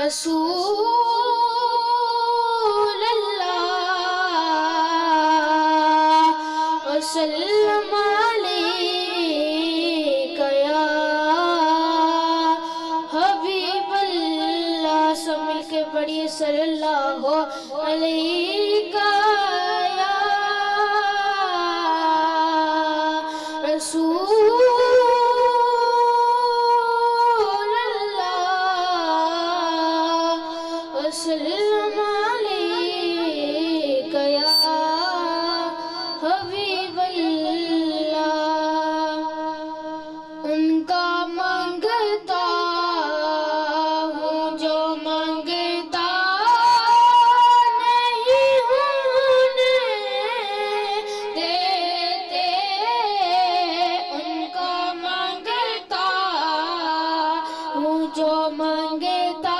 رسول اللہ وسلم علیک یا حبیب اللہ. سب مل کے پڑھیے صلی اللہ علیہ یا رسول وسلم علیک یا حبیب اللہ. ان کا مانگتا ہوں جو مانگتا نہیں ہونے دیتے. ان کا مانگتا ہوں جو مانگتا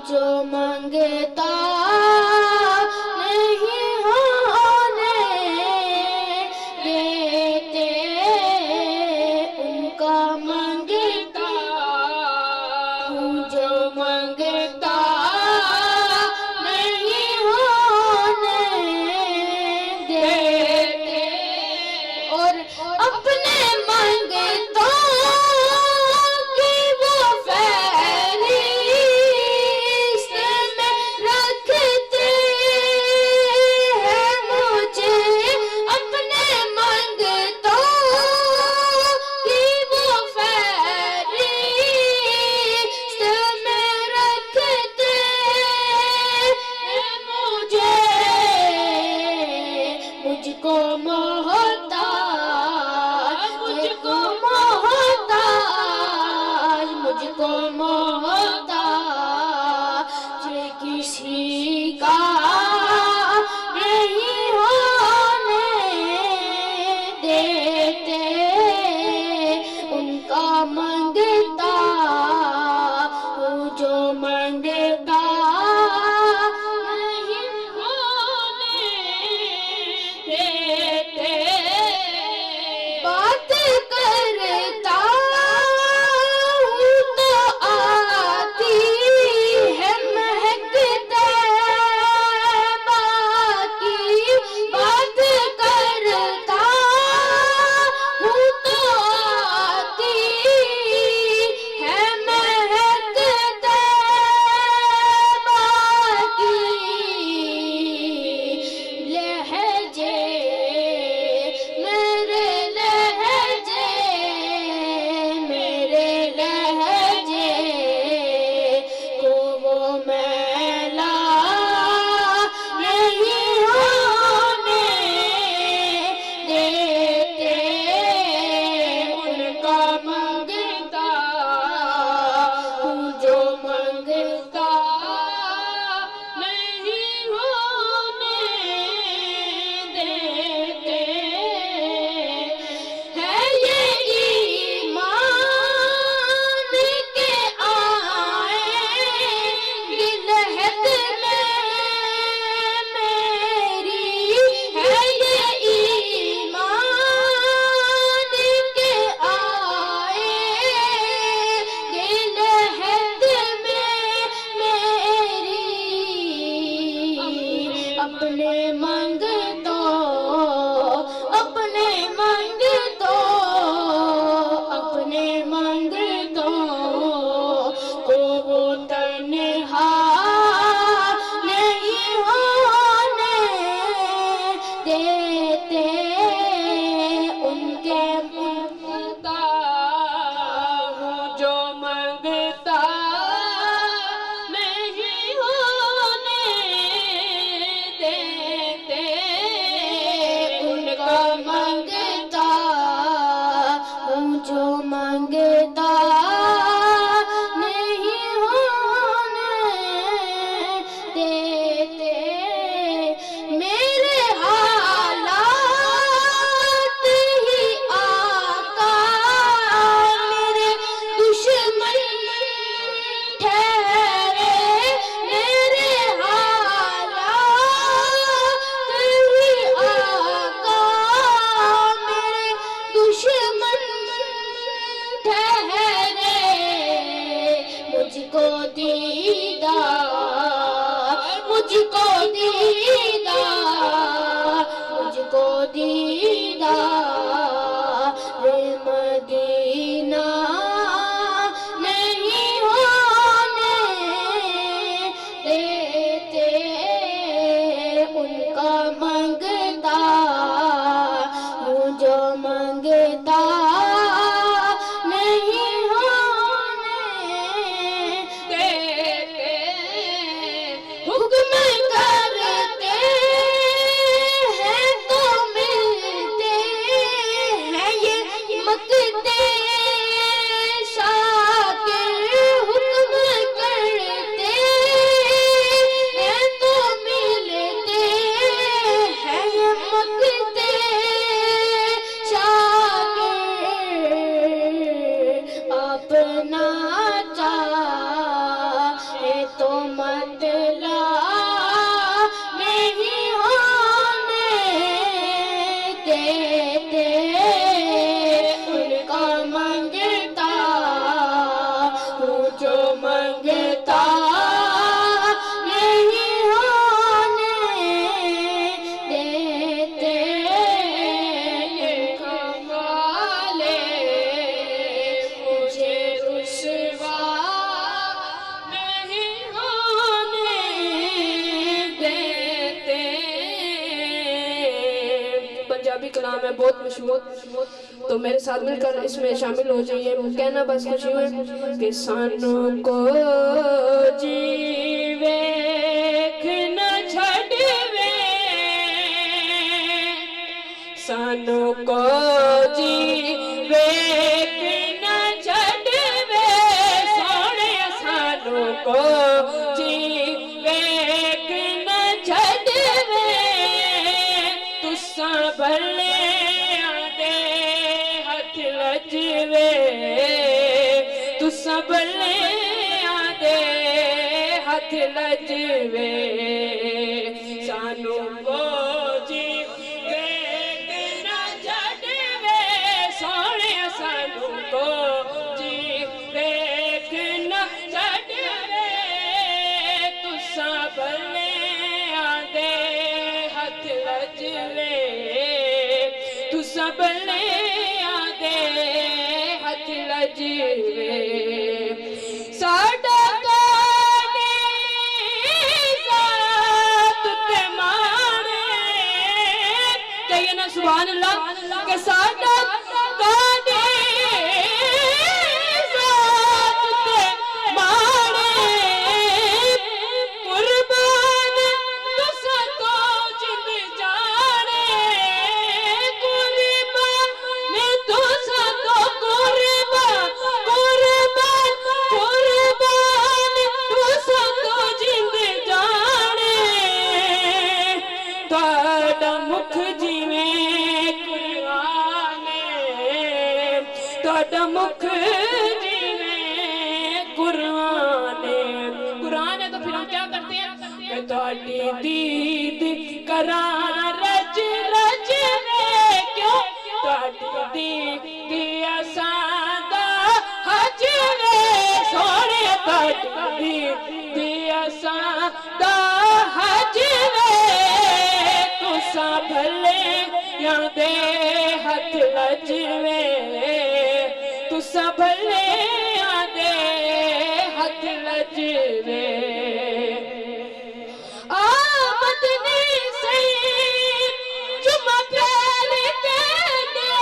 جو مانگتا نہیں ہونے دیتے. ان کا مانگتا ہوں جو مانگتا نہیں ہونے دیتے. اور اپنے مانگتا مجھ کو محتاج کسی کا نہیں ہونے دیتے. ان کا مانگتا ہوں جو مانگتا بات کرتا ہوں تو آتی کو دیدار مجھ کو دیدار مجھ کو دیدار مدینہ نہیں ہونے دیتے ان کا منگتا ہوں جو منگتا نہیں ہونے دیتے حکم کرتے ہیں تو ملتے ہیں یہ مکتے شاکر حکم کرتے ہیں تو ملتے ہیں یہ مکتے شاکر اپنا چاہے تو مطلب نہیں ہونے دیتے ان کا منگتا ہوں جو منگتا نہیں ہونے دیتے کمالے مجھے رسوا نہیں ہونے دیتے پنجابی کلام ہے بہت مشہور، تو میرے ساتھ مل کر اس میں شامل ہو جائیے۔ کہنا بس خوشی ہوئے کہ سانوں کو جی ویکھ نہ چھڑوے، سانوں کو جی ویکھ نہ چھڑوے، سونے سانوں کو جی ویکھ نہ چھڑوے، تساں بھلے آندے ہتھ لجوے، تساں بھلے آندے ہتھ لجوے، سانوں کو جی ویکھ نہ چھڑوے، سونے سانوں کو جی ویکھ نہ چھڑوے، تساں بھلے آندے ہتھ لجوے، تساں بھلے آندے ہتھ لجوے، ساڈا کانے ذات تے مانے، کہیے نا سبحان اللہ کہ ساڈا کانے ذات تے مانے، قربان تساں تو جند جانے، قربان تساں تو قربان تساں تو جند جانے، تہاڈا مکھ جیویں قرآن ہے، تہاڈا مکھ جیویں قرآن ہے، قرآن ہے تو پھر ہم کیا کرتے ہیں کہ تہاڈی دید کراں رج رج میں، کیوں تہاڈی دید اساں دا حج وے، سونے تہاڈی دید اساں دا حج وے، تساں بھلے آندے ہتھ لجوے، تساں بھلے آندے ہتھ لجوے، مدنی سید جمعہ پھیر کے دے،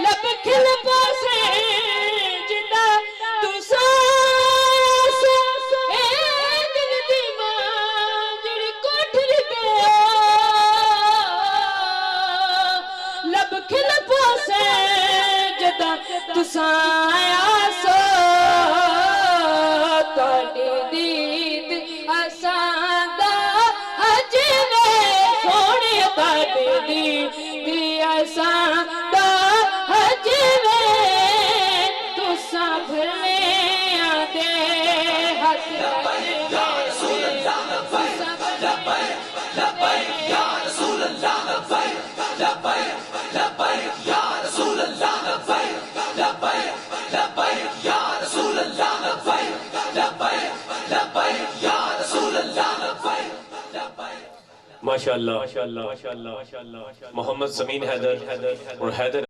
لب کھل پاسے جدا تساں اے دل دی ماں جڑی کوٹھڑی تے، لب کھل پاسے جدا تساں آسو، تہاڈی دید اساں دا حج وے، سونے تہاڈی دید اساں دا حج وے، تساں بھلے آندے ہتھ لجوے، لبیک یا ماشاءاللہ محمد سمین حیدر اور حیدر